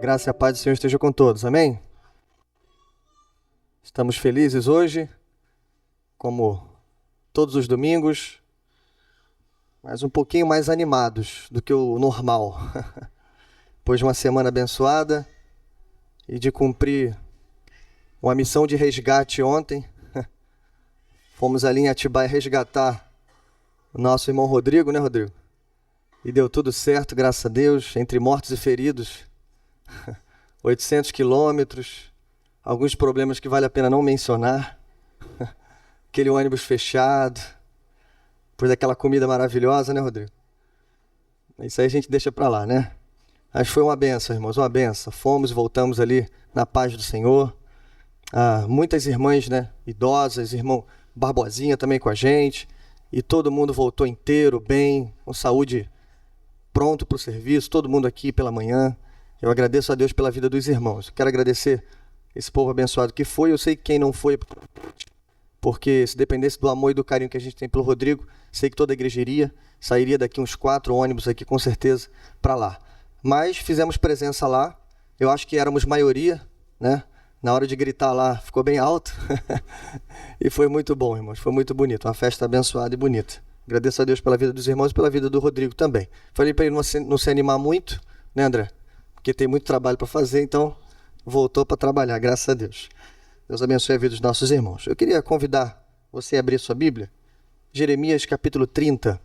graça e a paz do Senhor esteja com todos, amém? Estamos felizes hoje, como todos os domingos, mas um pouquinho mais animados do que o normal. Depois de uma semana abençoada e de cumprir uma missão de resgate ontem, fomos ali em Atibaia resgatar o nosso irmão Rodrigo, né, Rodrigo? E deu tudo certo, graças a Deus, entre mortos e feridos. 800 quilômetros, alguns problemas que vale a pena não mencionar. Aquele ônibus fechado, depois daquela comida maravilhosa, né, Rodrigo? Isso aí a gente deixa pra lá, né? Mas foi uma benção, irmãos, uma benção. Fomos e voltamos ali na paz do Senhor. Muitas irmãs, né, idosas, irmão Barbosinha também com a gente. E todo mundo voltou inteiro, bem, com saúde, pronto para o serviço, todo mundo aqui pela manhã. Eu agradeço a Deus pela vida dos irmãos. Quero agradecer esse povo abençoado que foi. Eu sei que quem não foi, porque se dependesse do amor e do carinho que a gente tem pelo Rodrigo, sei que toda a igreja iria, sairia daqui uns 4 ônibus aqui com certeza para lá. Mas fizemos presença lá, eu acho que éramos maioria, né? Na hora de gritar lá, ficou bem alto. E foi muito bom, irmãos, foi muito bonito, uma festa abençoada e bonita. Agradeço a Deus pela vida dos irmãos e pela vida do Rodrigo também. Falei para ele não se animar muito, né, André? Porque tem muito trabalho para fazer, então voltou para trabalhar, graças a Deus. Deus abençoe a vida dos nossos irmãos. Eu queria convidar você a abrir sua Bíblia. Jeremias capítulo 30.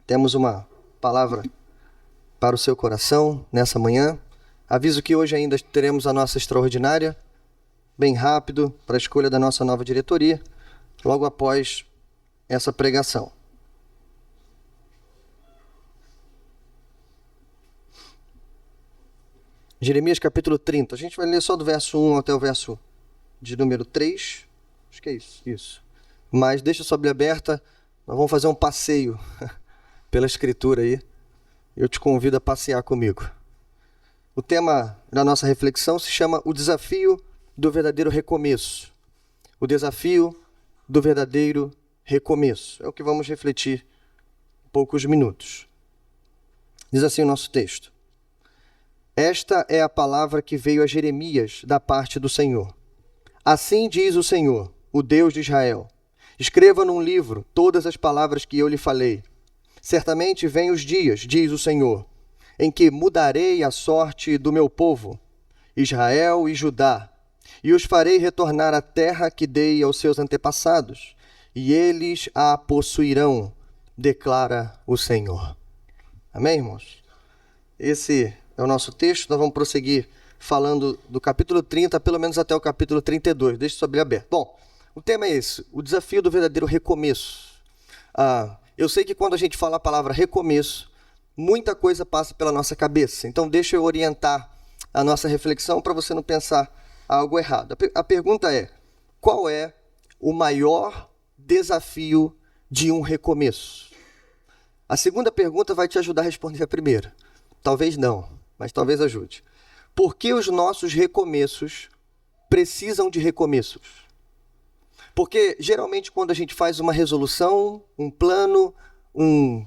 Temos uma palavra para o seu coração nessa manhã. Aviso que hoje ainda teremos a nossa extraordinária, bem rápido, para a escolha da nossa nova diretoria, logo após essa pregação. Jeremias capítulo 30. A gente vai ler só do verso 1 até o verso de número 3. Acho que é isso. Isso. Mas deixa sua Bíblia aberta. Nós vamos fazer um passeio pela Escritura aí. Eu te convido a passear comigo. O tema da nossa reflexão se chama O Desafio do Verdadeiro Recomeço. O Desafio do Verdadeiro Recomeço. É o que vamos refletir em poucos minutos. Diz assim o nosso texto. Esta é a palavra que veio a Jeremias da parte do Senhor. Assim diz o Senhor, o Deus de Israel. Escreva num livro todas as palavras que eu lhe falei. Certamente vêm os dias, diz o Senhor, em que mudarei a sorte do meu povo, Israel e Judá, e os farei retornar à terra que dei aos seus antepassados, e eles a possuirão, declara o Senhor. Amém, irmãos? Esse é o nosso texto. Nós vamos prosseguir falando do capítulo 30, pelo menos até o capítulo 32. Deixe sua Bíblia aberta. Bom, o tema é esse, o desafio do verdadeiro recomeço. Eu sei que quando a gente fala a palavra recomeço, muita coisa passa pela nossa cabeça. Então, deixa eu orientar a nossa reflexão para você não pensar algo errado. A pergunta é, qual é o maior desafio de um recomeço? A segunda pergunta vai te ajudar a responder a primeira. Talvez não, mas talvez ajude. Por que os nossos recomeços precisam de recomeços? Porque, geralmente, quando a gente faz uma resolução, um plano, um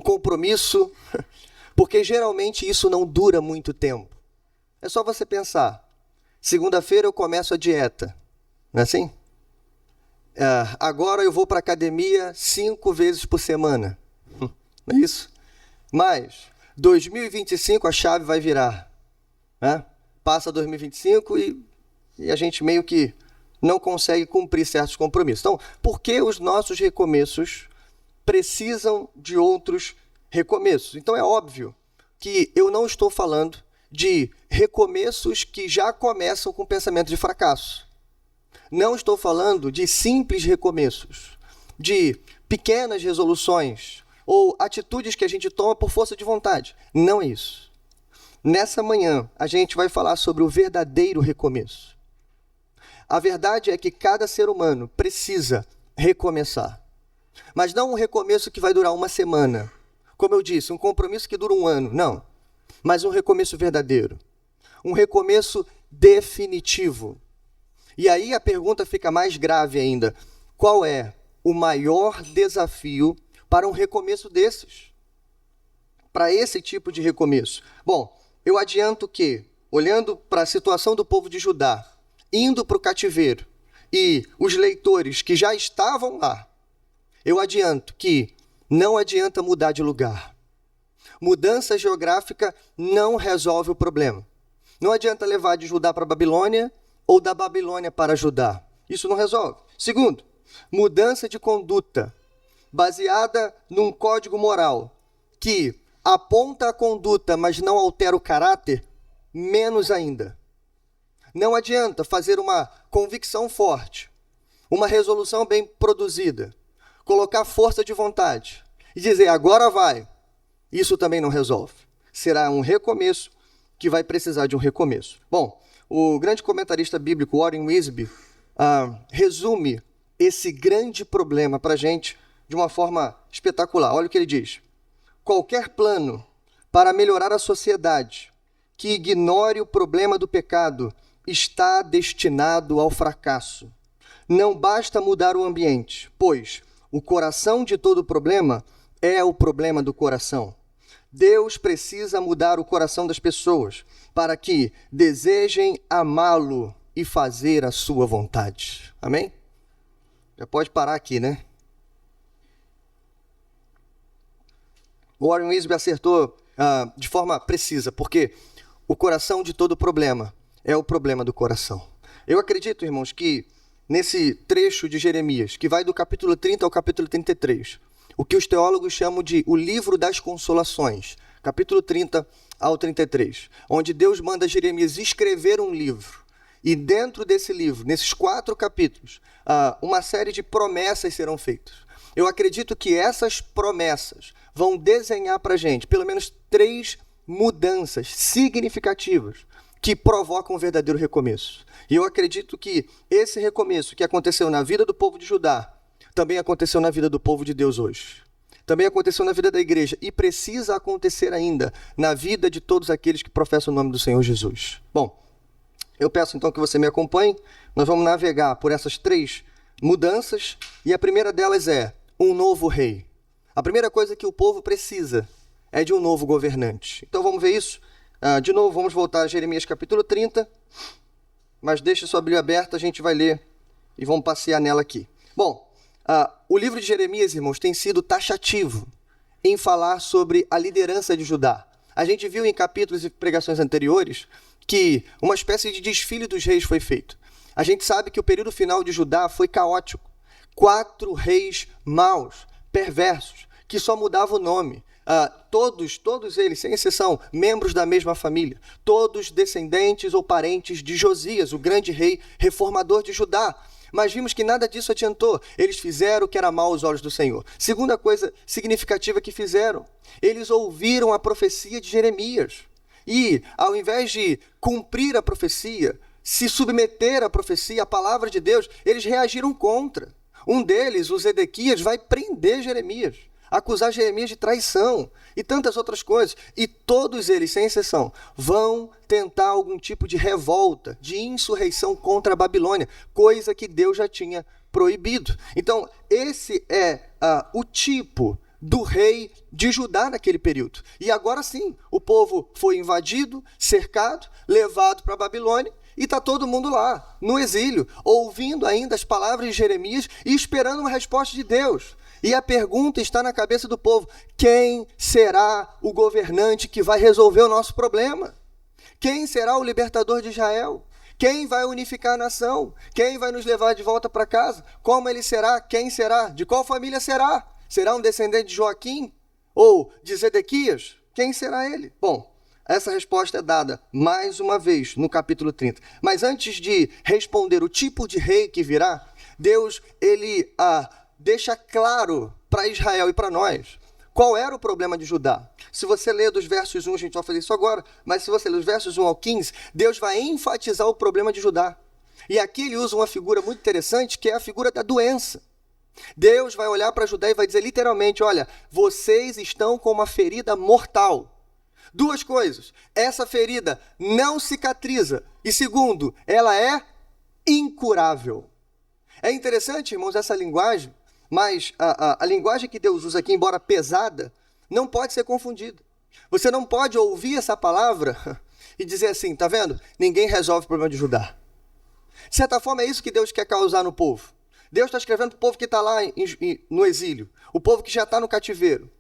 compromisso, porque geralmente isso não dura muito tempo. É só você pensar, segunda-feira eu começo a dieta, não é assim? Agora eu vou para a academia 5 vezes por semana, não é isso? Mas 2025 a chave vai virar, né? Passa 2025 e a gente meio que não consegue cumprir certos compromissos. Então, por que os nossos recomeços precisam de outros recomeços? Então é óbvio que eu não estou falando de recomeços que já começam com pensamento de fracasso. Não estou falando de simples recomeços, de pequenas resoluções ou atitudes que a gente toma por força de vontade. Não é isso. Nessa manhã, a gente vai falar sobre o verdadeiro recomeço. A verdade é que cada ser humano precisa recomeçar. Mas não um recomeço que vai durar uma semana. Como eu disse, um compromisso que dura 1 ano. Não. Mas um recomeço verdadeiro. Um recomeço definitivo. E aí a pergunta fica mais grave ainda. Qual é o maior desafio para um recomeço desses? para esse tipo de recomeço? Bom, eu adianto que, olhando para a situação do povo de Judá, indo para o cativeiro, e os leitores que já estavam lá, eu adianto que não adianta mudar de lugar. Mudança geográfica não resolve o problema. Não adianta levar de Judá para a Babilônia ou da Babilônia para Judá. Isso não resolve. Segundo, mudança de conduta baseada num código moral que aponta a conduta, mas não altera o caráter, menos ainda. Não adianta fazer uma convicção forte, uma resolução bem produzida, colocar força de vontade e dizer, agora vai. Isso também não resolve. Será um recomeço que vai precisar de um recomeço. Bom, o grande comentarista bíblico Warren Wiersbe resume esse grande problema para a gente de uma forma espetacular. Olha o que ele diz. Qualquer plano para melhorar a sociedade que ignore o problema do pecado está destinado ao fracasso. Não basta mudar o ambiente, pois o coração de todo problema é o problema do coração. Deus precisa mudar o coração das pessoas para que desejem amá-lo e fazer a sua vontade. Amém? Já pode parar aqui, né? Warren Wiersbe acertou de forma precisa, porque o coração de todo problema é o problema do coração. Eu acredito, irmãos, que nesse trecho de Jeremias, que vai do capítulo 30 ao capítulo 33, o que os teólogos chamam de o livro das consolações, capítulo 30 ao 33, onde Deus manda Jeremias escrever um livro. E dentro desse livro, nesses 4 capítulos, uma série de promessas serão feitas. Eu acredito que essas promessas vão desenhar para a gente pelo menos 3 mudanças significativas que provocam um verdadeiro recomeço. E eu acredito que esse recomeço que aconteceu na vida do povo de Judá, também aconteceu na vida do povo de Deus hoje. Também aconteceu na vida da igreja e precisa acontecer ainda na vida de todos aqueles que professam o nome do Senhor Jesus. Bom, eu peço então que você me acompanhe. Nós vamos navegar por essas 3 mudanças e a primeira delas é um novo rei. A primeira coisa que o povo precisa é de um novo governante. Então vamos ver isso. De novo, vamos voltar a Jeremias capítulo 30, mas deixa sua Bíblia aberta, a gente vai ler e vamos passear nela aqui. Bom, o livro de Jeremias, irmãos, tem sido taxativo em falar sobre a liderança de Judá. A gente viu em capítulos e pregações anteriores que uma espécie de desfile dos reis foi feito. A gente sabe que o período final de Judá foi caótico. 4 reis maus, perversos, que só mudavam o nome. Todos eles, sem exceção, membros da mesma família, todos descendentes ou parentes de Josias, o grande rei reformador de Judá. Mas vimos que nada disso adiantou. Eles fizeram o que era mal aos olhos do Senhor. Segunda coisa significativa que fizeram, eles ouviram a profecia de Jeremias. E, ao invés de cumprir a profecia, se submeter à profecia, à palavra de Deus, eles reagiram contra. Um deles, o Zedequias, vai prender Jeremias, acusar Jeremias de traição e tantas outras coisas. E todos eles, sem exceção, vão tentar algum tipo de revolta, de insurreição contra a Babilônia, coisa que Deus já tinha proibido. Então, esse é o tipo do rei de Judá naquele período. E agora sim, o povo foi invadido, cercado, levado para a Babilônia, e está todo mundo lá, no exílio, ouvindo ainda as palavras de Jeremias e esperando uma resposta de Deus. E a pergunta está na cabeça do povo: quem será o governante que vai resolver o nosso problema? Quem será o libertador de Israel? Quem vai unificar a nação? Quem vai nos levar de volta para casa? Como ele será? Quem será? De qual família será? Será um descendente de Joaquim? Ou de Zedequias? Quem será ele? Bom, essa resposta é dada mais uma vez no capítulo 30. Mas antes de responder o tipo de rei que virá, Deus ele deixa claro para Israel e para nós qual era o problema de Judá. Se você ler dos versos 1, a gente vai fazer isso agora, mas se você ler dos versos 1 ao 15, Deus vai enfatizar o problema de Judá. E aqui ele usa uma figura muito interessante, que é a figura da doença. Deus vai olhar para Judá e vai dizer literalmente: olha, vocês estão com uma ferida mortal. 2 coisas: essa ferida não cicatriza, e segundo, ela é incurável. É interessante, irmãos, essa linguagem, mas a linguagem que Deus usa aqui, embora pesada, não pode ser confundida. Você não pode ouvir essa palavra e dizer assim, tá vendo? Ninguém resolve o problema de Judá. De certa forma, é isso que Deus quer causar no povo. Deus está escrevendo para o povo que está lá no exílio, o povo que já está no cativeiro.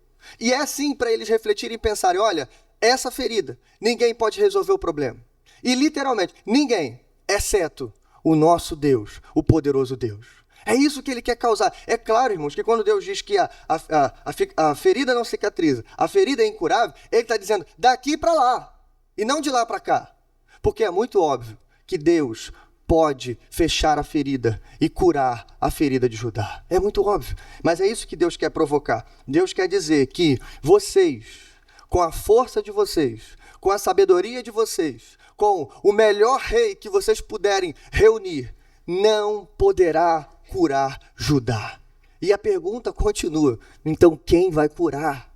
E é assim para eles refletirem e pensarem, olha, essa ferida, ninguém pode resolver o problema. E literalmente, ninguém, exceto o nosso Deus, o poderoso Deus. É isso que ele quer causar. É claro, irmãos, que quando Deus diz que a ferida não cicatriza, a ferida é incurável, ele está dizendo daqui para lá, e não de lá para cá. Porque é muito óbvio que Deus pode fechar a ferida e curar a ferida de Judá. É muito óbvio. Mas é isso que Deus quer provocar. Deus quer dizer que vocês, com a força de vocês, com a sabedoria de vocês, com o melhor rei que vocês puderem reunir, não poderá curar Judá. E a pergunta continua, então quem vai curar?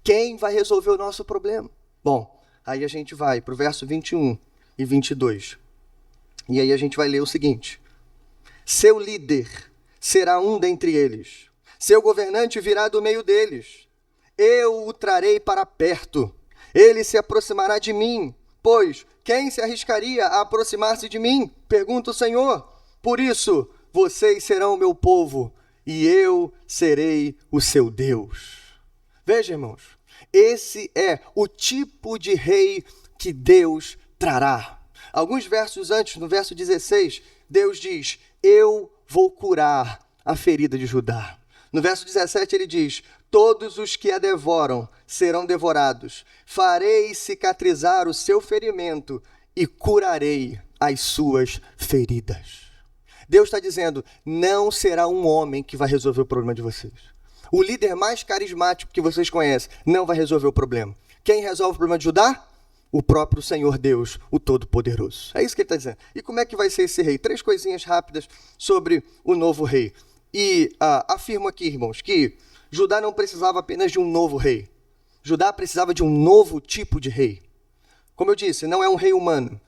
Quem vai resolver o nosso problema? Bom, aí a gente vai para o verso 21 e 22. E aí a gente vai ler o seguinte: seu líder será um dentre eles, seu governante virá do meio deles. Eu o trarei para perto, ele se aproximará de mim, pois quem se arriscaria a aproximar-se de mim? Pergunta o Senhor. Por isso, vocês serão o meu povo, e eu serei o seu Deus. Veja, irmãos, esse é o tipo de rei que Deus trará. Alguns versos antes, no verso 16, Deus diz, eu vou curar a ferida de Judá. No verso 17 ele diz, todos os que a devoram serão devorados. Farei cicatrizar o seu ferimento e curarei as suas feridas. Deus está dizendo, não será um homem que vai resolver o problema de vocês. O líder mais carismático que vocês conhecem não vai resolver o problema. Quem resolve o problema de Judá? O próprio Senhor Deus, o Todo-Poderoso. É isso que ele está dizendo. E como é que vai ser esse rei? 3 coisinhas rápidas sobre o novo rei. E afirmo aqui, irmãos, que Judá não precisava apenas de um novo rei. Judá precisava de um novo tipo de rei. Como eu disse, não é um rei humano.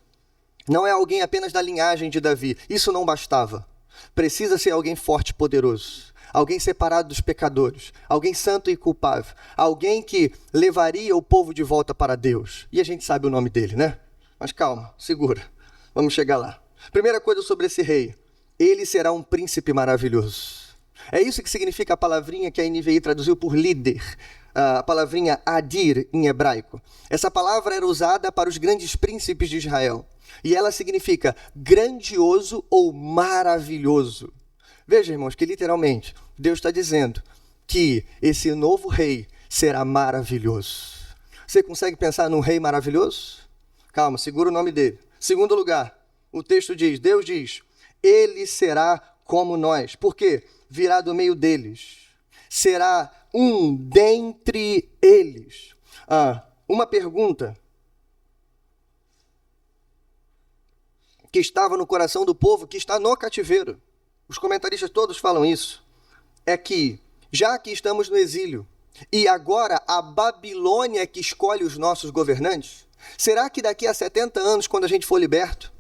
Não é alguém apenas da linhagem de Davi. Isso não bastava. Precisa ser alguém forte e poderoso. Alguém separado dos pecadores, alguém santo e culpável, alguém que levaria o povo de volta para Deus. E a gente sabe o nome dele, né? Mas calma, segura, vamos chegar lá. Primeira coisa sobre esse rei, ele será um príncipe maravilhoso. É isso que significa a palavrinha que a NVI traduziu por líder, a palavrinha Adir em hebraico. Essa palavra era usada para os grandes príncipes de Israel, e ela significa grandioso ou maravilhoso. Veja, irmãos, que literalmente Deus está dizendo que esse novo rei será maravilhoso. Você consegue pensar num rei maravilhoso? Calma, segura o nome dele. Segundo lugar, o texto diz, Deus diz, ele será como nós. Por quê? Virá do meio deles. Será um dentre eles. Uma pergunta que estava no coração do povo que está no cativeiro. Os comentaristas todos falam isso, é que, já que estamos no exílio, e agora a Babilônia é que escolhe os nossos governantes, será que daqui a 70 anos, quando a gente for liberto,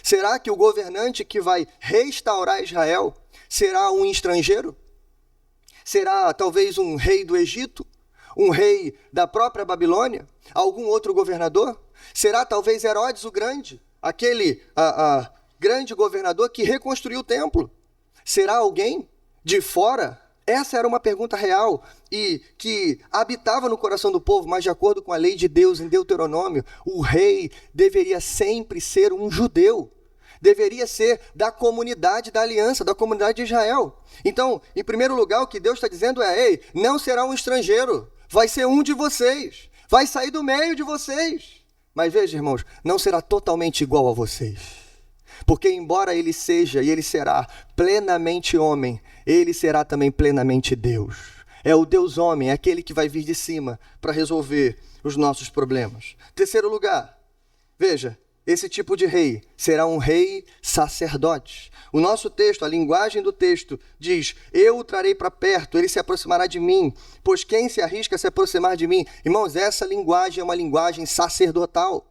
será que o governante que vai restaurar Israel será um estrangeiro? Será talvez um rei do Egito? Um rei da própria Babilônia? Algum outro governador? Será talvez Herodes o Grande, aquele grande governador que reconstruiu o templo? Será alguém de fora? Essa era uma pergunta real e que habitava no coração do povo, mas de acordo com a lei de Deus em Deuteronômio, o rei deveria sempre ser um judeu. Deveria ser da comunidade da aliança, da comunidade de Israel. Então, em primeiro lugar, o que Deus está dizendo é, ei, não será um estrangeiro, vai ser um de vocês, vai sair do meio de vocês. Mas veja, irmãos, não será totalmente igual a vocês. Porque embora ele seja e ele será plenamente homem, ele será também plenamente Deus. É o Deus homem, é aquele que vai vir de cima para resolver os nossos problemas. Terceiro lugar, veja, esse tipo de rei será um rei sacerdote. O nosso texto, a linguagem do texto diz, eu o trarei para perto, ele se aproximará de mim, pois quem se arrisca a se aproximar de mim? Irmãos, essa linguagem é uma linguagem sacerdotal.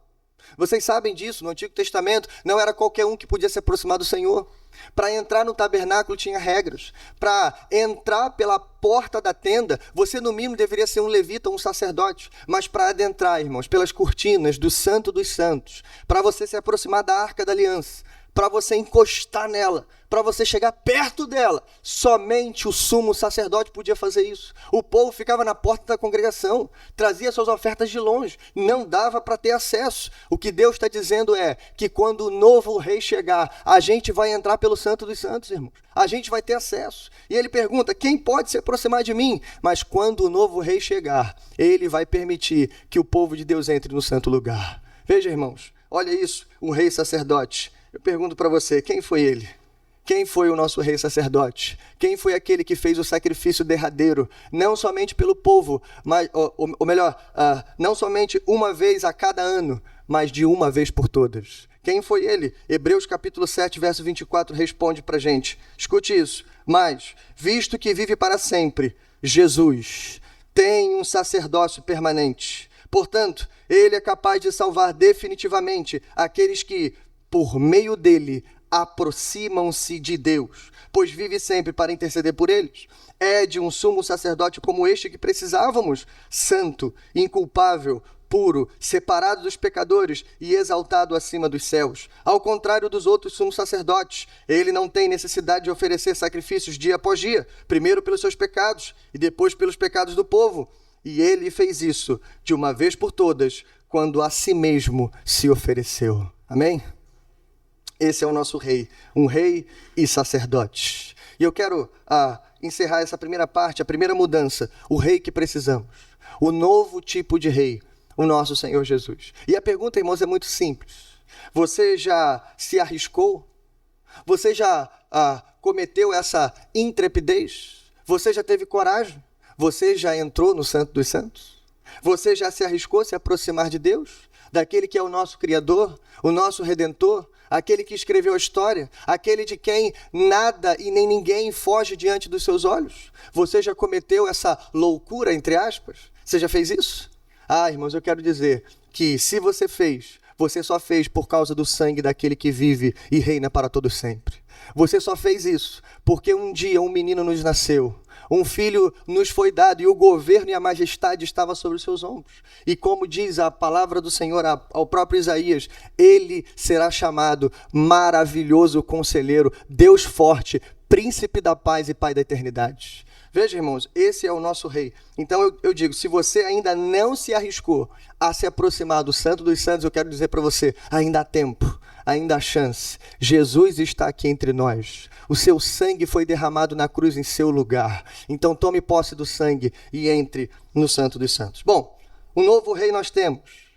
Vocês sabem disso, no Antigo Testamento não era qualquer um que podia se aproximar do Senhor. Para entrar no tabernáculo tinha regras. Para entrar pela porta da tenda, você no mínimo deveria ser um levita ou um sacerdote. Mas para adentrar, irmãos, pelas cortinas do Santo dos Santos, para você se aproximar da Arca da Aliança, para você encostar nela, para você chegar perto dela, somente o sumo sacerdote podia fazer isso. O povo ficava na porta da congregação, trazia suas ofertas de longe, não dava para ter acesso. O que Deus está dizendo é que quando o novo rei chegar, a gente vai entrar pelo Santo dos Santos, irmãos. A gente vai ter acesso. E ele pergunta, quem pode se aproximar de mim? Mas quando o novo rei chegar, ele vai permitir que o povo de Deus entre no santo lugar. Veja, irmãos, olha isso, um rei sacerdote. Eu pergunto para você, quem foi ele? Quem foi o nosso rei sacerdote? Quem foi aquele que fez o sacrifício derradeiro? Não somente pelo povo, mas, ou melhor, não somente uma vez a cada ano, mas de uma vez por todas. Quem foi ele? Hebreus capítulo 7, verso 24, responde para a gente. Escute isso. Mas, visto que vive para sempre, Jesus tem um sacerdócio permanente. Portanto, ele é capaz de salvar definitivamente aqueles que, por meio dele, aproximam-se de Deus, pois vive sempre para interceder por eles. É de um sumo sacerdote como este que precisávamos, santo, inculpável, puro, separado dos pecadores e exaltado acima dos céus. Ao contrário dos outros sumos sacerdotes, ele não tem necessidade de oferecer sacrifícios dia após dia, primeiro pelos seus pecados e depois pelos pecados do povo. E ele fez isso de uma vez por todas, quando a si mesmo se ofereceu. Amém? Esse é o nosso rei, um rei e sacerdote. E eu quero encerrar essa primeira parte, a primeira mudança, o rei que precisamos, o novo tipo de rei, o nosso Senhor Jesus. E a pergunta, irmãos, é muito simples. Você já se arriscou? Você já cometeu essa intrepidez? Você já teve coragem? Você já entrou no Santo dos Santos? Você já se arriscou a se aproximar de Deus? Daquele que é o nosso Criador, o nosso Redentor, aquele que escreveu a história, aquele de quem nada e nem ninguém foge diante dos seus olhos. Você já cometeu essa loucura, entre aspas? Você já fez isso? Irmãos, eu quero dizer que se você fez, você só fez por causa do sangue daquele que vive e reina para todo sempre. Você só fez isso porque um dia um menino nos nasceu. Um filho nos foi dado e o governo e a majestade estava sobre os seus ombros. E como diz a palavra do Senhor ao próprio Isaías, ele será chamado maravilhoso conselheiro, Deus forte, príncipe da paz e pai da eternidade. Veja, irmãos, esse é o nosso rei. Então eu digo, se você ainda não se arriscou a se aproximar do Santo dos Santos, eu quero dizer para você, ainda há tempo, ainda há chance. Jesus está aqui entre nós. O seu sangue foi derramado na cruz em seu lugar. Então tome posse do sangue e entre no Santo dos Santos. Bom, um novo rei nós temos.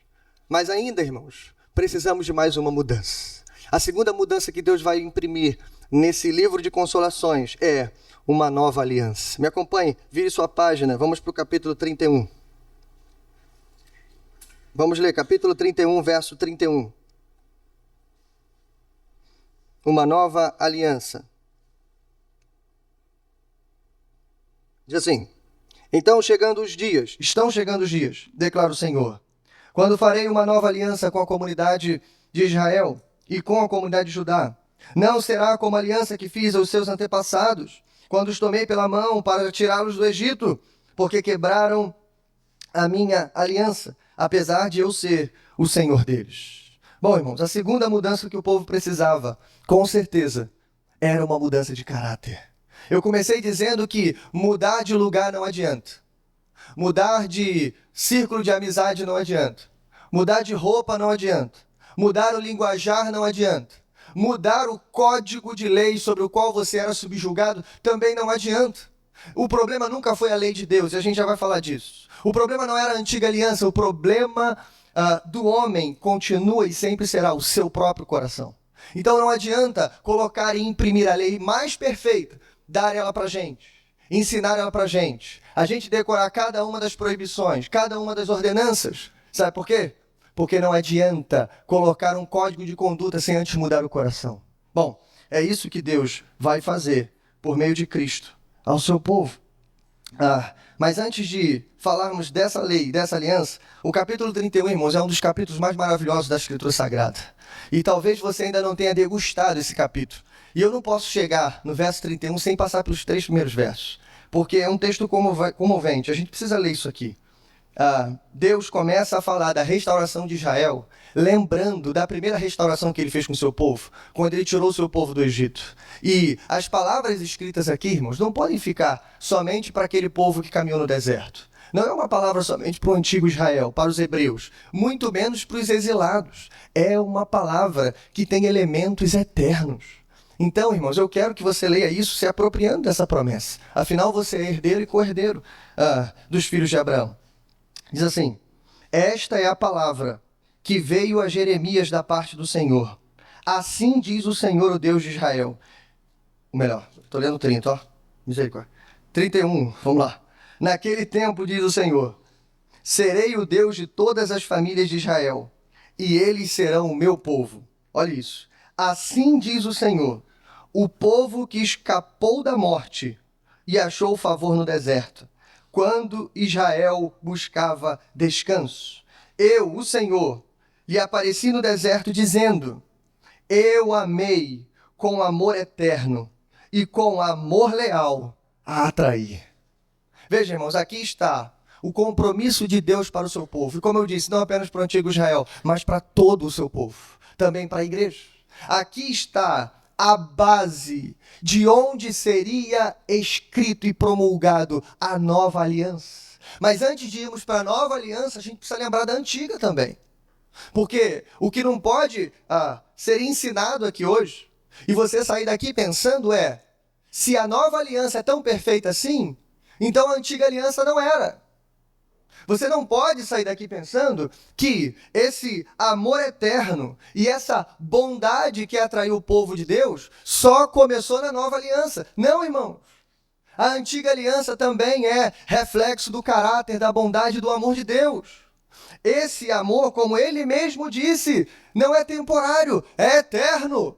Mas ainda, irmãos, precisamos de mais uma mudança. A segunda mudança que Deus vai imprimir nesse livro de consolações é uma nova aliança. Me acompanhe, vire sua página, vamos para o capítulo 31. Vamos ler, capítulo 31, verso 31. Uma nova aliança. Diz assim, estão chegando os dias, declara o Senhor, quando farei uma nova aliança com a comunidade de Israel e com a comunidade de Judá. Não será como a aliança que fiz aos seus antepassados, quando os tomei pela mão para tirá-los do Egito, porque quebraram a minha aliança, apesar de eu ser o Senhor deles. Bom, irmãos, a segunda mudança que o povo precisava, com certeza, era uma mudança de caráter. Eu comecei dizendo que mudar de lugar não adianta. Mudar de círculo de amizade não adianta. Mudar de roupa não adianta. Mudar o linguajar não adianta. Mudar o código de lei sobre o qual você era subjugado também não adianta. O problema nunca foi a lei de Deus, e a gente já vai falar disso. O problema não era a antiga aliança, o problema do homem continua e sempre será o seu próprio coração. Então não adianta colocar e imprimir a lei mais perfeita, dar ela pra gente, ensinar ela pra gente, a gente decorar cada uma das proibições, cada uma das ordenanças. Sabe por quê? Porque não adianta colocar um código de conduta sem antes mudar o coração. Bom, é isso que Deus vai fazer por meio de Cristo ao seu povo. Mas antes de falarmos dessa lei, dessa aliança, o capítulo 31, irmãos, é um dos capítulos mais maravilhosos da Escritura Sagrada. E talvez você ainda não tenha degustado esse capítulo. E eu não posso chegar no verso 31 sem passar pelos 3 primeiros versos, porque é um texto comovente. A gente precisa ler isso aqui. Deus começa a falar da restauração de Israel, lembrando da primeira restauração que ele fez com o seu povo, quando ele tirou o seu povo do Egito. E as palavras escritas aqui, irmãos, não podem ficar somente para aquele povo que caminhou no deserto. Não é uma palavra somente para o antigo Israel, para os hebreus, muito menos para os exilados. É uma palavra que tem elementos eternos. Então, irmãos, eu quero que você leia isso se apropriando dessa promessa. Afinal, você é herdeiro e co-herdeiro dos filhos de Abraão. Diz assim: esta é a palavra que veio a Jeremias da parte do Senhor. Assim diz o Senhor, o Deus de Israel. Ou melhor, estou lendo 30, ó. Misericórdia. 31, vamos lá. Naquele tempo, diz o Senhor, serei o Deus de todas as famílias de Israel, e eles serão o meu povo. Olha isso. Assim diz o Senhor, o povo que escapou da morte e achou favor no deserto, quando Israel buscava descanso. Eu, o Senhor, lhe apareci no deserto dizendo, eu amei com amor eterno e com amor leal a atrair. Veja, irmãos, aqui está o compromisso de Deus para o seu povo. E como eu disse, não apenas para o antigo Israel, mas para todo o seu povo, também para a igreja. Aqui está a base de onde seria escrito e promulgado a nova aliança. Mas antes de irmos para a nova aliança, a gente precisa lembrar da antiga também. Porque o que não pode ser ensinado aqui hoje, e você sair daqui pensando se a nova aliança é tão perfeita assim, então a antiga aliança não era. Você não pode sair daqui pensando que esse amor eterno e essa bondade que atraiu o povo de Deus só começou na nova aliança. Não, irmãos. A antiga aliança também é reflexo do caráter, da bondade e do amor de Deus. Esse amor, como ele mesmo disse, não é temporário, é eterno.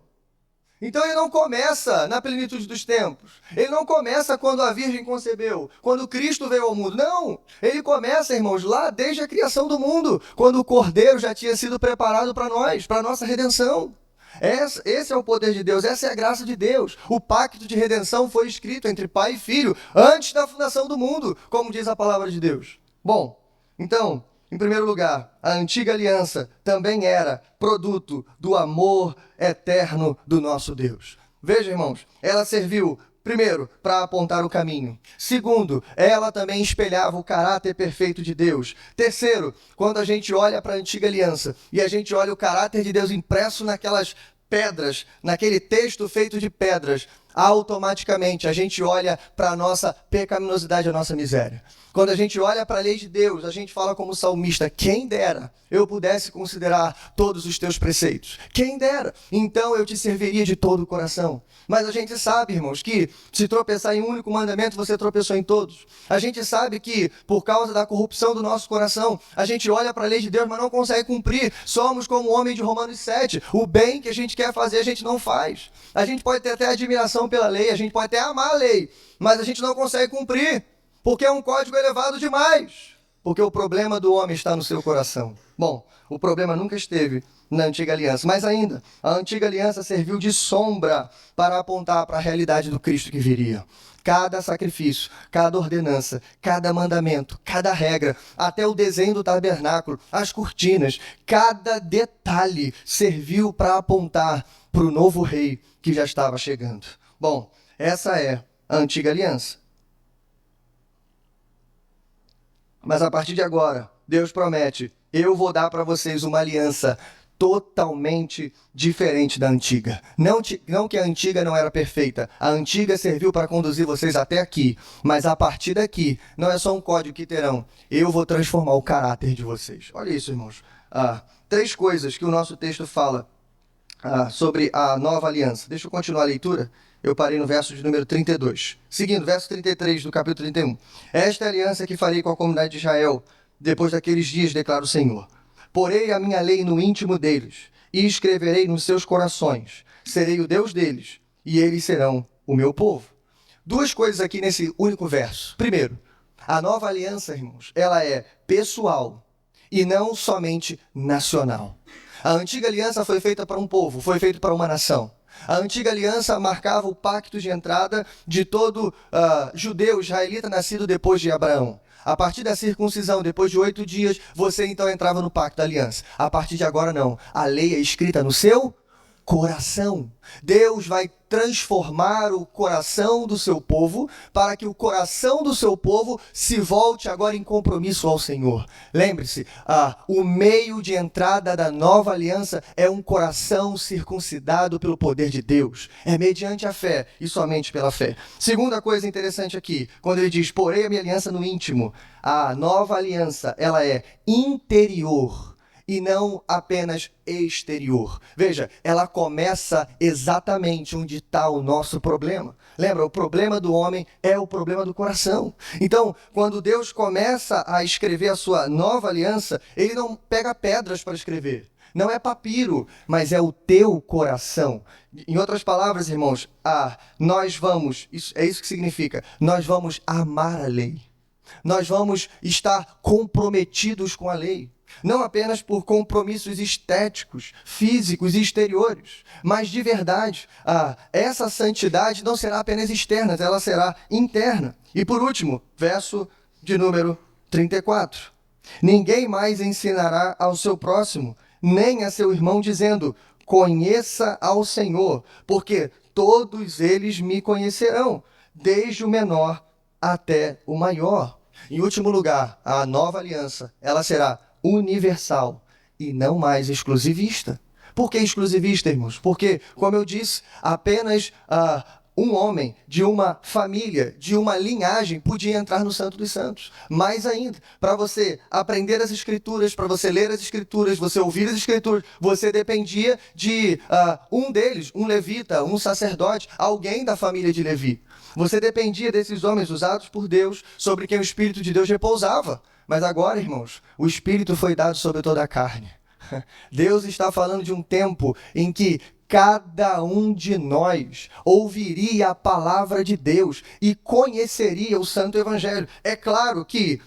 Então ele não começa na plenitude dos tempos. Ele não começa quando a Virgem concebeu, quando Cristo veio ao mundo. Não! Ele começa, irmãos, lá desde a criação do mundo, quando o Cordeiro já tinha sido preparado para nós, para a nossa redenção. Esse é o poder de Deus, essa é a graça de Deus. O pacto de redenção foi escrito entre pai e filho antes da fundação do mundo, como diz a palavra de Deus. Bom, então, em primeiro lugar, a antiga aliança também era produto do amor eterno do nosso Deus. Veja, irmãos, ela serviu, primeiro, para apontar o caminho. Segundo, ela também espelhava o caráter perfeito de Deus. Terceiro, quando a gente olha para a antiga aliança e a gente olha o caráter de Deus impresso naquelas pedras, naquele texto feito de pedras, automaticamente a gente olha para a nossa pecaminosidade, a nossa miséria. Quando a gente olha para a lei de Deus, a gente fala como salmista, quem dera eu pudesse considerar todos os teus preceitos. Quem dera, então eu te serviria de todo o coração. Mas a gente sabe, irmãos, que se tropeçar em um único mandamento, você tropeçou em todos. A gente sabe que, por causa da corrupção do nosso coração, a gente olha para a lei de Deus, mas não consegue cumprir. Somos como o homem de Romanos 7. O bem que a gente quer fazer, a gente não faz. A gente pode ter até admiração pela lei, a gente pode até amar a lei, mas a gente não consegue cumprir, porque é um código elevado demais. Porque o problema do homem está no seu coração. Bom, o problema nunca esteve na antiga aliança, mas ainda, a antiga aliança serviu de sombra para apontar para a realidade do Cristo que viria. Cada sacrifício, cada ordenança, cada mandamento, cada regra, até o desenho do tabernáculo, as cortinas, cada detalhe serviu para apontar para o novo rei que já estava chegando. Bom, essa é a antiga aliança. Mas a partir de agora, Deus promete, eu vou dar para vocês uma aliança totalmente diferente da antiga. Não que a antiga não era perfeita. A antiga serviu para conduzir vocês até aqui. Mas a partir daqui, não é só um código que terão. Eu vou transformar o caráter de vocês. Olha isso, irmãos. 3 coisas que o nosso texto fala sobre a nova aliança. Deixa eu continuar a leitura. Eu parei no verso de número 32. Seguindo, verso 33 do capítulo 31. Esta é a aliança que farei com a comunidade de Israel depois daqueles dias, declara o Senhor. Porei a minha lei no íntimo deles e escreverei nos seus corações. Serei o Deus deles e eles serão o meu povo. 2 coisas aqui nesse único verso. Primeiro, a nova aliança, irmãos, ela é pessoal e não somente nacional. A antiga aliança foi feita para um povo, foi feita para uma nação. A antiga aliança marcava o pacto de entrada de todo judeu israelita nascido depois de Abraão. A partir da circuncisão, depois de 8 dias, você então entrava no pacto da aliança. A partir de agora, não. A lei é escrita no seu coração. Deus vai transformar o coração do seu povo para que o coração do seu povo se volte agora em compromisso ao Senhor. Lembre-se, o meio de entrada da nova aliança é um coração circuncidado pelo poder de Deus. É mediante a fé e somente pela fé. Segunda coisa interessante aqui, quando ele diz, porei a minha aliança no íntimo. A nova aliança, ela é interior e não apenas exterior. Veja, ela começa exatamente onde está o nosso problema. Lembra, o problema do homem é o problema do coração. Então, quando Deus começa a escrever a sua nova aliança, ele não pega pedras para escrever. Não é papiro, mas é o teu coração. Em outras palavras, irmãos, nós vamos, é isso que significa, nós vamos amar a lei. Nós vamos estar comprometidos com a lei. Não apenas por compromissos estéticos, físicos e exteriores, mas de verdade. Essa santidade não será apenas externa, ela será interna. E por último, verso de número 34. Ninguém mais ensinará ao seu próximo, nem a seu irmão, dizendo, conheça ao Senhor, porque todos eles me conhecerão, desde o menor até o maior. Em último lugar, a nova aliança, ela será universal e não mais exclusivista. Por que exclusivista, irmãos? Porque, como eu disse, apenas um homem de uma família, de uma linhagem, podia entrar no Santo dos Santos. Mais ainda, para você aprender as Escrituras, para você ler as Escrituras, você ouvir as Escrituras, você dependia de um deles, um levita, um sacerdote, alguém da família de Levi. Você dependia desses homens usados por Deus, sobre quem o Espírito de Deus repousava. Mas agora, irmãos, o Espírito foi dado sobre toda a carne. Deus está falando de um tempo em que cada um de nós ouviria a palavra de Deus e conheceria o Santo Evangelho. É claro que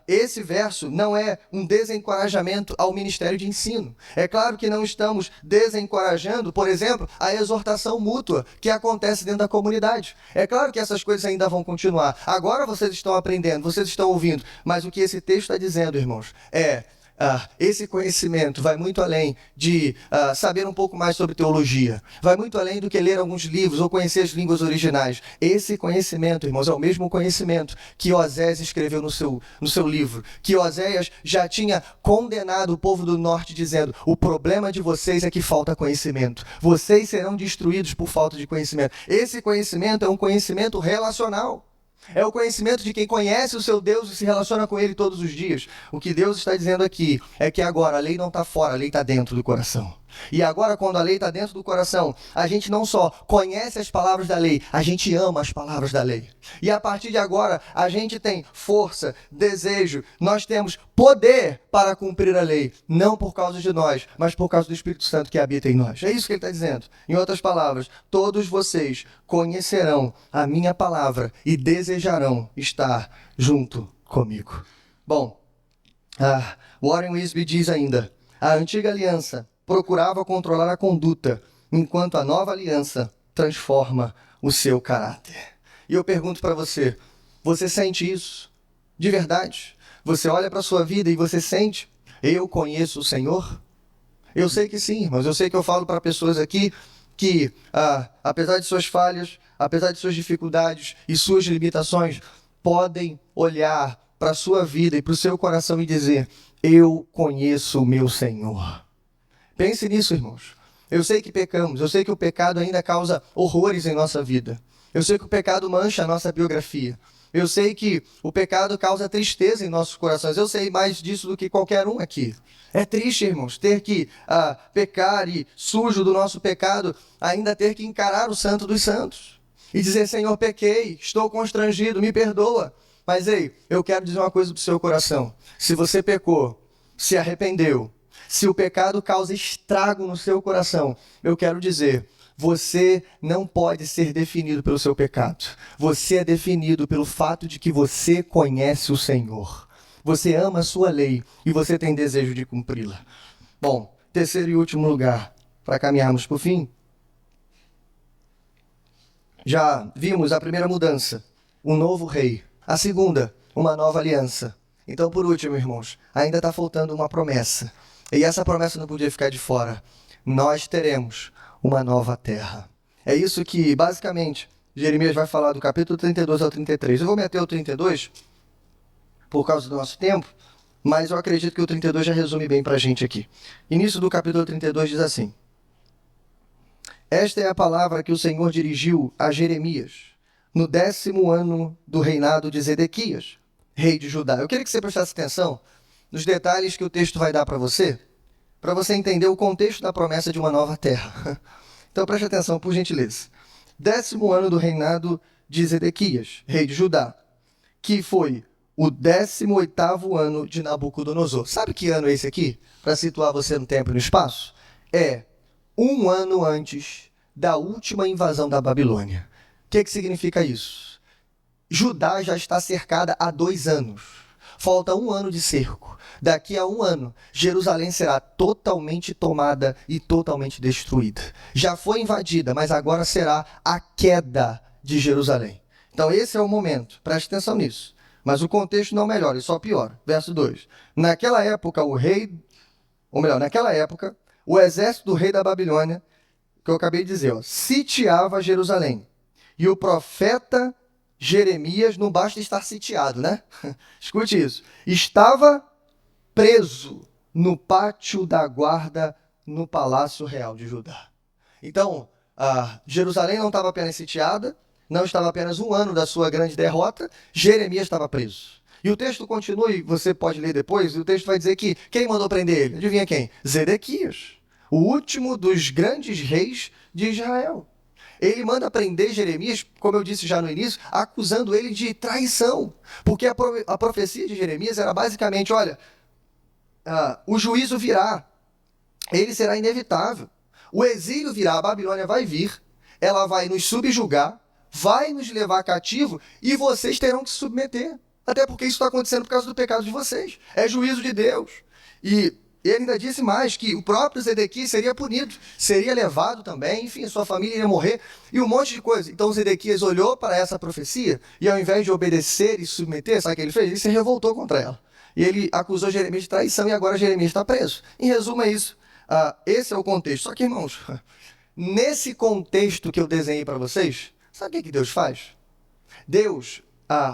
esse verso não é um desencorajamento ao ministério de ensino. É claro que não estamos desencorajando, por exemplo, a exortação mútua que acontece dentro da comunidade. É claro que essas coisas ainda vão continuar. Agora vocês estão aprendendo, vocês estão ouvindo, mas o que esse texto está dizendo, irmãos, esse conhecimento vai muito além de saber um pouco mais sobre teologia. Vai muito além do que ler alguns livros ou conhecer as línguas originais. Esse conhecimento, irmãos, é o mesmo conhecimento que Osés escreveu no seu livro. Que Oséias já tinha condenado o povo do norte, dizendo, o problema de vocês é que falta conhecimento. Vocês serão destruídos por falta de conhecimento. Esse conhecimento é um conhecimento relacional. É o conhecimento de quem conhece o seu Deus e se relaciona com ele todos os dias. O que Deus está dizendo aqui é que agora a lei não está fora, a lei está dentro do coração. E agora, quando a lei está dentro do coração, a gente não só conhece as palavras da lei, a gente ama as palavras da lei. E a partir de agora, a gente tem força, desejo, nós temos poder para cumprir a lei. Não por causa de nós, mas por causa do Espírito Santo que habita em nós. É isso que ele está dizendo. Em outras palavras, todos vocês conhecerão a minha palavra e desejarão estar junto comigo. Bom, Warren Wiersbe diz ainda, a antiga aliança procurava controlar a conduta, enquanto a nova aliança transforma o seu caráter. E eu pergunto para você, você sente isso? De verdade? Você olha para a sua vida e você sente, eu conheço o Senhor? Eu sei que sim, mas eu sei que eu falo para pessoas aqui que, apesar de suas falhas, apesar de suas dificuldades e suas limitações, podem olhar para a sua vida e para o seu coração e dizer, eu conheço o meu Senhor. Pense nisso, irmãos. Eu sei que pecamos, eu sei que o pecado ainda causa horrores em nossa vida. Eu sei que o pecado mancha a nossa biografia. Eu sei que o pecado causa tristeza em nossos corações. Eu sei mais disso do que qualquer um aqui. É triste, irmãos, ter que pecar e, sujo do nosso pecado, ainda ter que encarar o Santo dos Santos. E dizer, Senhor, pequei, estou constrangido, me perdoa. Mas, ei, eu quero dizer uma coisa para o seu coração. Se você pecou, se arrependeu, se o pecado causa estrago no seu coração, eu quero dizer, você não pode ser definido pelo seu pecado. Você é definido pelo fato de que você conhece o Senhor. Você ama a sua lei e você tem desejo de cumpri-la. Bom, terceiro e último lugar, para caminharmos para o fim. Já vimos a primeira mudança, um novo rei. A segunda, uma nova aliança. Então, por último, irmãos, ainda está faltando uma promessa. E essa promessa não podia ficar de fora. Nós teremos uma nova terra. É isso que, basicamente, Jeremias vai falar do capítulo 32 ao 33. Eu vou meter o 32 por causa do nosso tempo, mas eu acredito que o 32 já resume bem para a gente aqui. Início do capítulo 32 diz assim: Esta é a palavra que o Senhor dirigiu a Jeremias no 10º ano do reinado de Zedequias, rei de Judá. Eu queria que você prestasse atenção nos detalhes que o texto vai dar para você entender o contexto da promessa de uma nova terra. Então preste atenção, por gentileza. 10º ano do reinado de Zedequias, rei de Judá, que foi o 18º ano de Nabucodonosor. Sabe que ano é esse aqui? Para situar você no tempo e no espaço? É um ano antes da última invasão da Babilônia. O que significa isso? Judá já está cercada há 2 anos. Falta 1 ano de cerco. Daqui a 1 ano, Jerusalém será totalmente tomada e totalmente destruída. Já foi invadida, mas agora será a queda de Jerusalém. Então esse é o momento. Preste atenção nisso. Mas o contexto não melhora, ele só piora. Verso 2. Naquela época, o exército do rei da Babilônia, que eu acabei de dizer, sitiava Jerusalém. E o profeta Jeremias, não basta estar sitiado, né? Escute isso. Estava preso no pátio da guarda no Palácio Real de Judá. Então, Jerusalém não estava apenas sitiada, não estava apenas 1 ano da sua grande derrota, Jeremias estava preso. E o texto continua, e você pode ler depois, e o texto vai dizer que quem mandou prender ele? Adivinha quem? Zedequias, o último dos grandes reis de Israel. Ele manda prender Jeremias, como eu disse já no início, acusando ele de traição. Porque a profecia de Jeremias era basicamente, olha, o juízo virá, ele será inevitável. O exílio virá, a Babilônia vai vir, ela vai nos subjugar, vai nos levar cativo e vocês terão que se submeter. Até porque isso está acontecendo por causa do pecado de vocês. É juízo de Deus. E ele ainda disse mais que o próprio Zedequias seria punido, seria levado também, enfim, sua família iria morrer e um monte de coisa. Então Zedequias olhou para essa profecia e ao invés de obedecer e se submeter, sabe o que ele fez? Ele se revoltou contra ela. E ele acusou Jeremias de traição e agora Jeremias está preso. Em resumo é isso. Esse é o contexto. Só que, irmãos, nesse contexto que eu desenhei para vocês, sabe o que Deus faz? Deus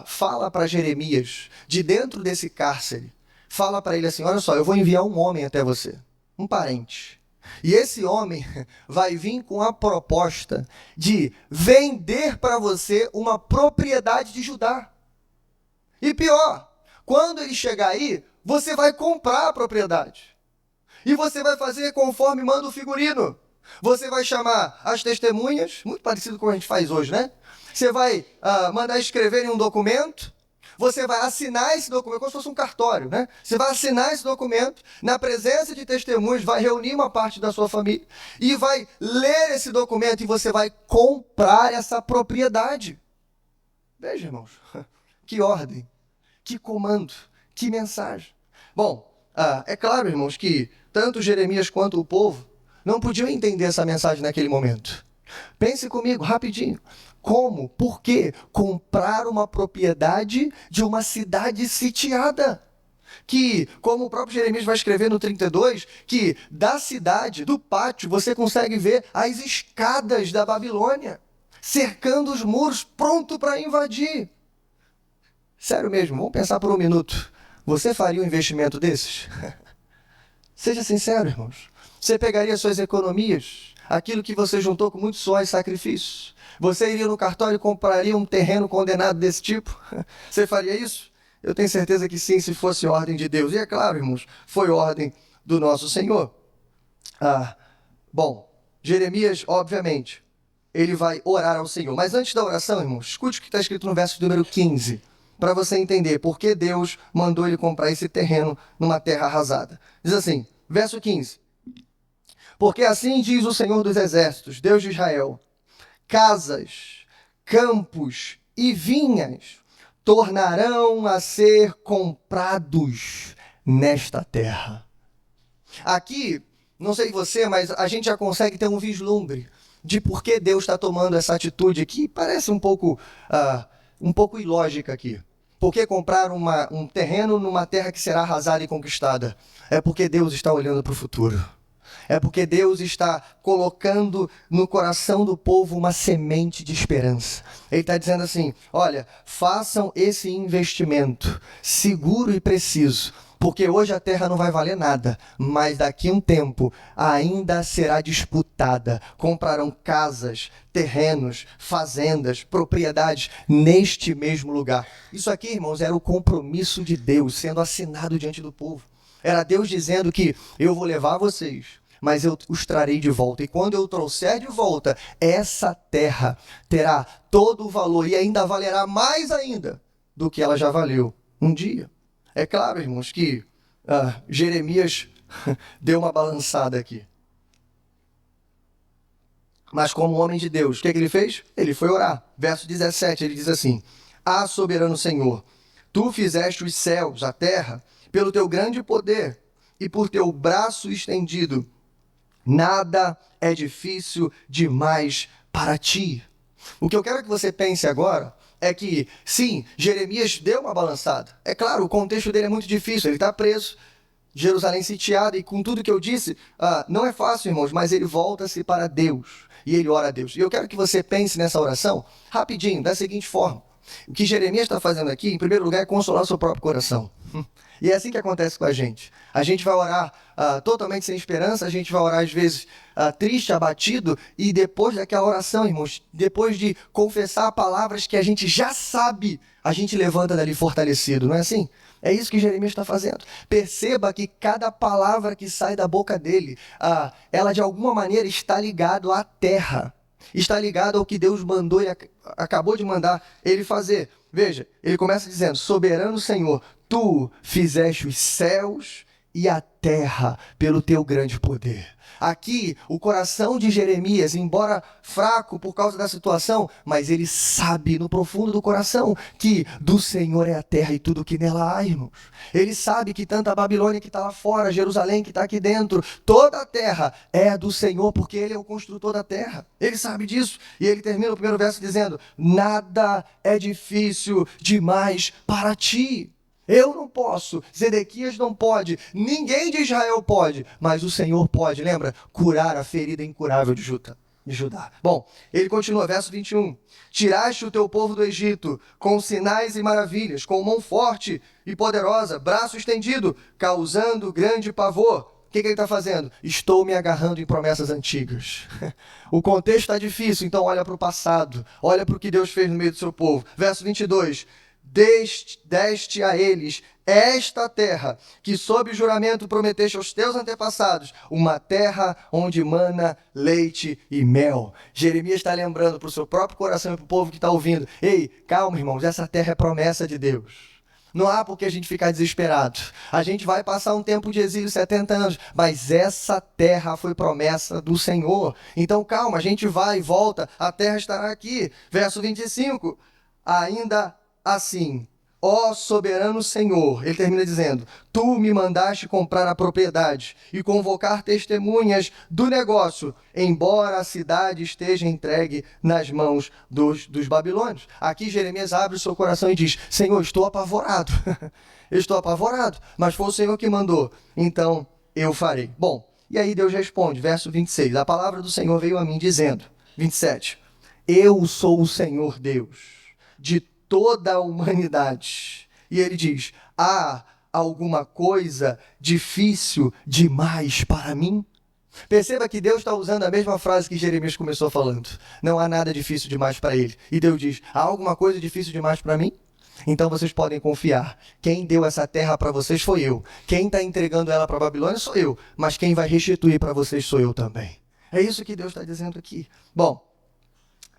fala para Jeremias, de dentro desse cárcere, fala para ele assim, olha só, eu vou enviar um homem até você, um parente. E esse homem vai vir com a proposta de vender para você uma propriedade de Judá. E pior, quando ele chegar aí, você vai comprar a propriedade. E você vai fazer conforme manda o figurino. Você vai chamar as testemunhas, muito parecido com o que a gente faz hoje, né? Você vai mandar escreverem um documento, você vai assinar esse documento, como se fosse um cartório, né? Você vai assinar esse documento, na presença de testemunhas, vai reunir uma parte da sua família e vai ler esse documento e você vai comprar essa propriedade. Veja, irmãos, que ordem, que comando, que mensagem. Bom, é claro, irmãos, que tanto Jeremias quanto o povo não podiam entender essa mensagem naquele momento. Pense comigo, rapidinho. Como? Por quê? Comprar uma propriedade de uma cidade sitiada. Que, como o próprio Jeremias vai escrever no 32, que da cidade, do pátio, você consegue ver as escadas da Babilônia, cercando os muros, pronto para invadir. Sério mesmo, vamos pensar por um minuto. Você faria um investimento desses? Seja sincero, irmãos. Você pegaria suas economias, aquilo que você juntou com muito suor e sacrifício. Você iria no cartório e compraria um terreno condenado desse tipo? Você faria isso? Eu tenho certeza que sim, se fosse ordem de Deus. E é claro, irmãos, foi ordem do nosso Senhor. Bom, Jeremias, obviamente, ele vai orar ao Senhor. Mas antes da oração, irmãos, escute o que está escrito no verso número 15, para você entender por que Deus mandou ele comprar esse terreno numa terra arrasada. Diz assim, verso 15. Porque assim diz o Senhor dos Exércitos, Deus de Israel, casas, campos e vinhas tornarão a ser comprados nesta terra. Aqui, não sei você, mas a gente já consegue ter um vislumbre de por que Deus está tomando essa atitude que parece um pouco ilógica aqui. Por que comprar um terreno numa terra que será arrasada e conquistada? É porque Deus está olhando para o futuro. É porque Deus está colocando no coração do povo uma semente de esperança. Ele está dizendo assim, olha, façam esse investimento seguro e preciso, porque hoje a terra não vai valer nada, mas daqui a um tempo ainda será disputada. Comprarão casas, terrenos, fazendas, propriedades neste mesmo lugar. Isso aqui, irmãos, era o compromisso de Deus sendo assinado diante do povo. Era Deus dizendo que eu vou levar vocês, mas eu os trarei de volta. E quando eu trouxer de volta, essa terra terá todo o valor e ainda valerá mais ainda do que ela já valeu um dia. É claro, irmãos, que Jeremias deu uma balançada aqui. Mas como homem de Deus, o que ele fez? Ele foi orar. Verso 17, ele diz assim, soberano Senhor, tu fizeste os céus, a terra, pelo teu grande poder e por teu braço estendido. Nada é difícil demais para ti. O que eu quero que você pense agora é que, sim, Jeremias deu uma balançada. É claro, o contexto dele é muito difícil, ele está preso, Jerusalém sitiada, e com tudo que eu disse, não é fácil, irmãos, mas ele volta-se para Deus, e ele ora a Deus. E eu quero que você pense nessa oração, rapidinho, da seguinte forma. O que Jeremias está fazendo aqui, em primeiro lugar, é consolar o seu próprio coração. E é assim que acontece com a gente. A gente vai orar totalmente sem esperança, a gente vai orar às vezes triste, abatido, e depois daquela oração, irmãos, depois de confessar palavras que a gente já sabe, a gente levanta dali fortalecido, não é assim? É isso que Jeremias está fazendo. Perceba que cada palavra que sai da boca dele, ela de alguma maneira está ligada à terra. Está ligado ao que Deus mandou, ele acabou de mandar ele fazer. Veja, ele começa dizendo, soberano Senhor, tu fizeste os céus e a terra pelo teu grande poder. Aqui, o coração de Jeremias, embora fraco por causa da situação, mas ele sabe no profundo do coração que do Senhor é a terra e tudo que nela há, irmãos. Ele sabe que tanto a Babilônia que está lá fora, Jerusalém que está aqui dentro, toda a terra é do Senhor, porque Ele é o construtor da terra. Ele sabe disso. E ele termina o primeiro verso dizendo, nada é difícil demais para ti. Eu não posso, Zedequias não pode, ninguém de Israel pode, mas o Senhor pode, lembra? Curar a ferida incurável de Judá. Bom, ele continua, verso 21. Tiraste o teu povo do Egito com sinais e maravilhas, com mão forte e poderosa, braço estendido, causando grande pavor. O que ele está fazendo? Estou me agarrando em promessas antigas. O contexto está difícil, então olha para o passado, olha para o que Deus fez no meio do seu povo. Verso 22. Deste a eles esta terra, que sob juramento prometeste aos teus antepassados, uma terra onde mana leite e mel. Jeremias está lembrando para o seu próprio coração e para o povo que está ouvindo, ei, calma irmãos, essa terra é promessa de Deus. Não há por que a gente ficar desesperado. A gente vai passar um tempo de exílio, 70 anos, mas essa terra foi promessa do Senhor. Então calma, a gente vai e volta, a terra estará aqui. Verso 25, ainda assim, ó soberano Senhor, ele termina dizendo, tu me mandaste comprar a propriedade e convocar testemunhas do negócio, embora a cidade esteja entregue nas mãos dos babilônios. Aqui Jeremias abre o seu coração e diz, Senhor, estou apavorado, estou apavorado, mas foi o Senhor que mandou, então eu farei. Bom, e aí Deus responde, verso 26, a palavra do Senhor veio a mim dizendo, 27, eu sou o Senhor Deus de toda a humanidade. E ele diz, há alguma coisa difícil demais para mim? Perceba que Deus está usando a mesma frase que Jeremias começou falando. Não há nada difícil demais para ele. E Deus diz, há alguma coisa difícil demais para mim? Então vocês podem confiar. Quem deu essa terra para vocês foi eu. Quem está entregando ela para a Babilônia sou eu. Mas quem vai restituir para vocês sou eu também. É isso que Deus está dizendo aqui. Bom,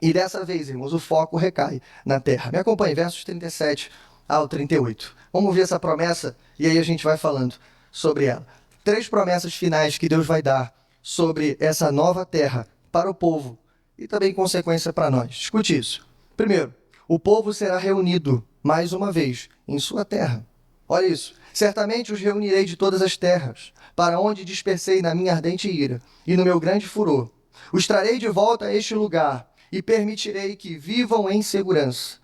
e dessa vez, irmãos, o foco recai na terra. Me acompanhe, versos 37 ao 38. Vamos ver essa promessa e aí a gente vai falando sobre ela. 3 promessas finais que Deus vai dar sobre essa nova terra para o povo e também consequência para nós. Escute isso. Primeiro, o povo será reunido mais uma vez em sua terra. Olha isso. Certamente os reunirei de todas as terras, para onde dispersei na minha ardente ira e no meu grande furor. Os trarei de volta a este lugar e permitirei que vivam em segurança.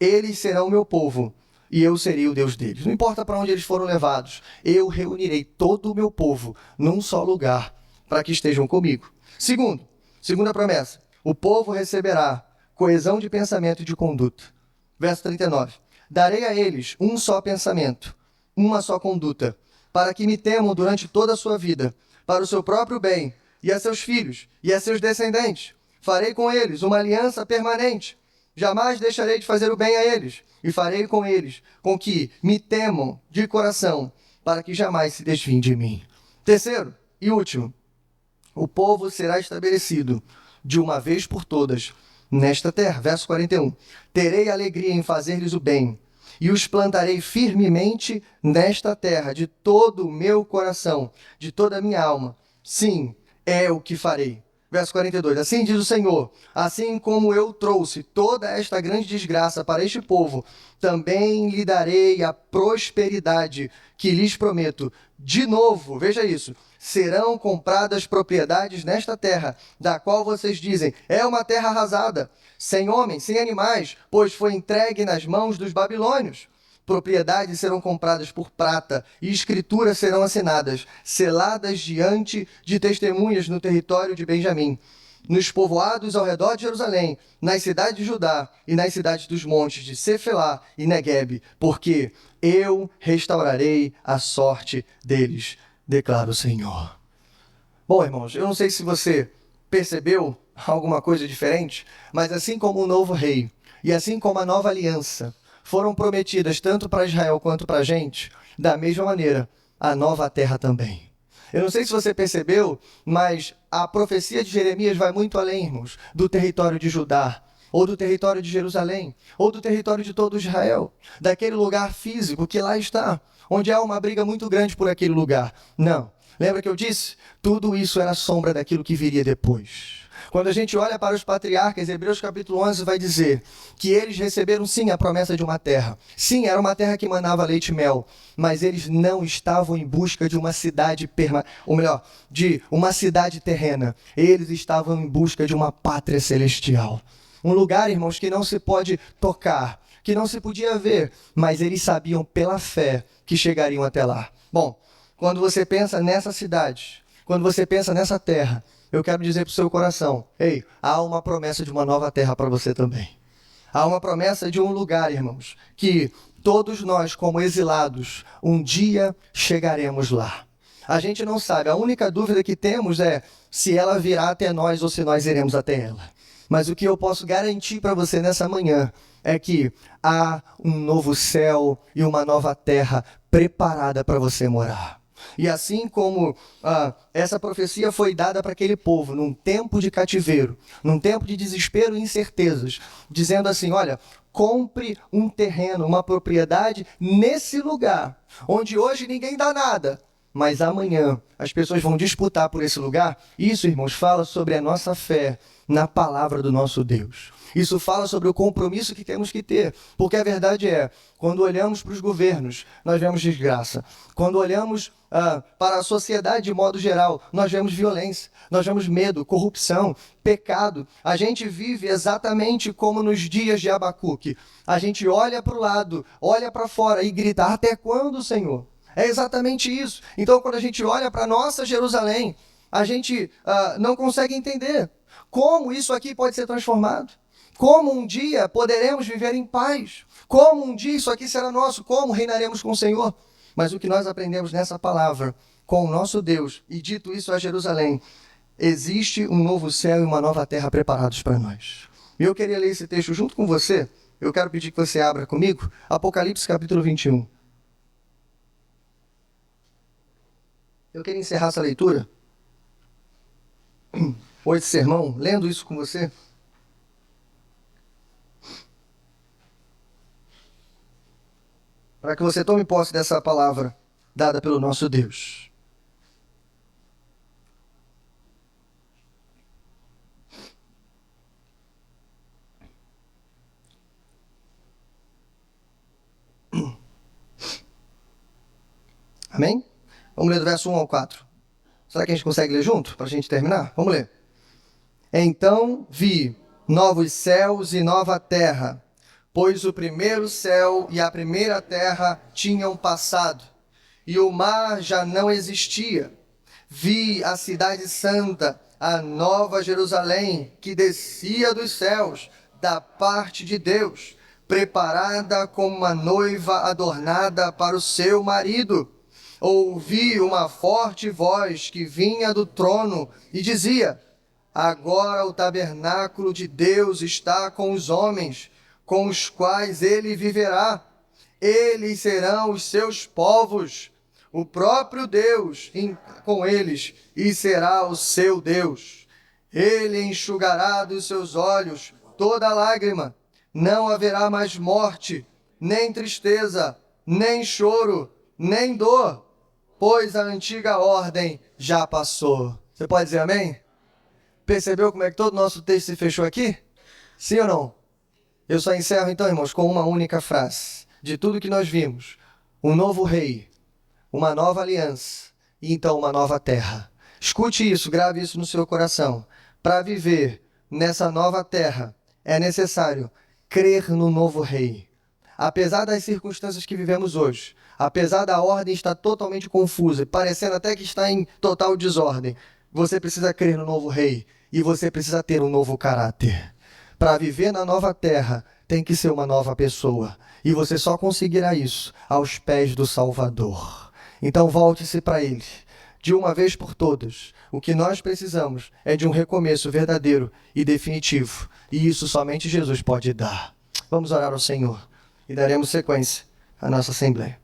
Eles serão meu povo e eu serei o Deus deles. Não importa para onde eles foram levados, eu reunirei todo o meu povo num só lugar para que estejam comigo. Segunda promessa, o povo receberá coesão de pensamento e de conduta. Verso 39. Darei a eles um só pensamento, uma só conduta, para que me temam durante toda a sua vida, para o seu próprio bem, e a seus filhos, e a seus descendentes. Farei com eles uma aliança permanente. Jamais deixarei de fazer o bem a eles, e farei com eles com que me temam de coração, para que jamais se desviem de mim. Terceiro e último, o povo será estabelecido de uma vez por todas nesta terra. Verso 41. Terei alegria em fazer-lhes o bem, e os plantarei firmemente nesta terra, de todo o meu coração, de toda a minha alma. Sim, é o que farei. Verso 42. Assim diz o Senhor, assim como eu trouxe toda esta grande desgraça para este povo, também lhe darei a prosperidade que lhes prometo. De novo, veja isso, serão compradas propriedades nesta terra, da qual vocês dizem, é uma terra arrasada, sem homens, sem animais, pois foi entregue nas mãos dos babilônios. Propriedades serão compradas por prata e escrituras serão assinadas, seladas diante de testemunhas no território de Benjamim, nos povoados ao redor de Jerusalém, nas cidades de Judá e nas cidades dos montes de Cefelá e Neguebe, porque eu restaurarei a sorte deles, declara o Senhor. Bom, irmãos, eu não sei se você percebeu alguma coisa diferente, mas assim como o novo rei e assim como a nova aliança foram prometidas tanto para Israel quanto para a gente, da mesma maneira, a nova terra também. Eu não sei se você percebeu, mas a profecia de Jeremias vai muito além, irmãos, do território de Judá, ou do território de Jerusalém, ou do território de todo Israel, daquele lugar físico que lá está, onde há uma briga muito grande por aquele lugar. Não. Lembra que eu disse? Tudo isso era sombra daquilo que viria depois. Quando a gente olha para os patriarcas, Hebreus capítulo 11 vai dizer que eles receberam sim a promessa de uma terra. Sim, era uma terra que manava leite e mel, mas eles não estavam em busca de uma cidade ou melhor, de uma cidade terrena. Eles estavam em busca de uma pátria celestial. Um lugar, irmãos, que não se pode tocar, que não se podia ver, mas eles sabiam pela fé que chegariam até lá. Bom, quando você pensa nessa cidade, quando você pensa nessa terra, eu quero dizer para o seu coração, ei, há uma promessa de uma nova terra para você também. Há uma promessa de um lugar, irmãos, que todos nós, como exilados, um dia chegaremos lá. A gente não sabe, a única dúvida que temos é se ela virá até nós ou se nós iremos até ela. Mas o que eu posso garantir para você nessa manhã é que há um novo céu e uma nova terra preparada para você morar. E assim como essa profecia foi dada para aquele povo num tempo de cativeiro, num tempo de desespero e incertezas, dizendo assim, olha, compre um terreno, uma propriedade nesse lugar, onde hoje ninguém dá nada, mas amanhã as pessoas vão disputar por esse lugar. Isso, irmãos, fala sobre a nossa fé na palavra do nosso Deus. Isso fala sobre o compromisso que temos que ter, porque a verdade é, quando olhamos para os governos, nós vemos desgraça. Quando olhamos para a sociedade de modo geral, nós vemos violência, nós vemos medo, corrupção, pecado. A gente vive exatamente como nos dias de Abacuque. A gente olha para o lado, olha para fora e grita, até quando, Senhor? É exatamente isso. Então, quando a gente olha para a nossa Jerusalém, a gente não consegue entender como isso aqui pode ser transformado. Como um dia poderemos viver em paz. Como um dia isso aqui será nosso. Como reinaremos com o Senhor. Mas o que nós aprendemos nessa palavra com o nosso Deus, e dito isso a Jerusalém, existe um novo céu e uma nova terra preparados para nós. E eu queria ler esse texto junto com você. Eu quero pedir que você abra comigo Apocalipse capítulo 21. Eu queria encerrar essa leitura, ou esse sermão, lendo isso com você. Para que você tome posse dessa palavra dada pelo nosso Deus. Amém? Vamos ler do verso 1 ao 4. Será que a gente consegue ler junto, para a gente terminar? Vamos ler. Então vi novos céus e nova terra, pois o primeiro céu e a primeira terra tinham passado, e o mar já não existia. Vi a cidade santa, a nova Jerusalém, que descia dos céus, da parte de Deus, preparada como uma noiva adornada para o seu marido. Ouvi uma forte voz que vinha do trono e dizia: agora o tabernáculo de Deus está com os homens, com os quais ele viverá. Eles serão os seus povos, o próprio Deus com eles, e será o seu Deus. Ele enxugará dos seus olhos toda lágrima. Não haverá mais morte, nem tristeza, nem choro, nem dor, pois a antiga ordem já passou. Você pode dizer amém? Percebeu como é que todo o nosso texto se fechou aqui? Sim ou não? Eu só encerro então, irmãos, com uma única frase. De tudo que nós vimos, um novo rei, uma nova aliança e então uma nova terra. Escute isso, grave isso no seu coração. Para viver nessa nova terra, é necessário crer no novo rei. Apesar das circunstâncias que vivemos hoje, apesar da ordem estar totalmente confusa, parecendo até que está em total desordem, você precisa crer no novo rei e você precisa ter um novo caráter. Para viver na nova terra, tem que ser uma nova pessoa. E você só conseguirá isso aos pés do Salvador. Então volte-se para Ele. De uma vez por todas, o que nós precisamos é de um recomeço verdadeiro e definitivo. E isso somente Jesus pode dar. Vamos orar ao Senhor e daremos sequência à nossa assembleia.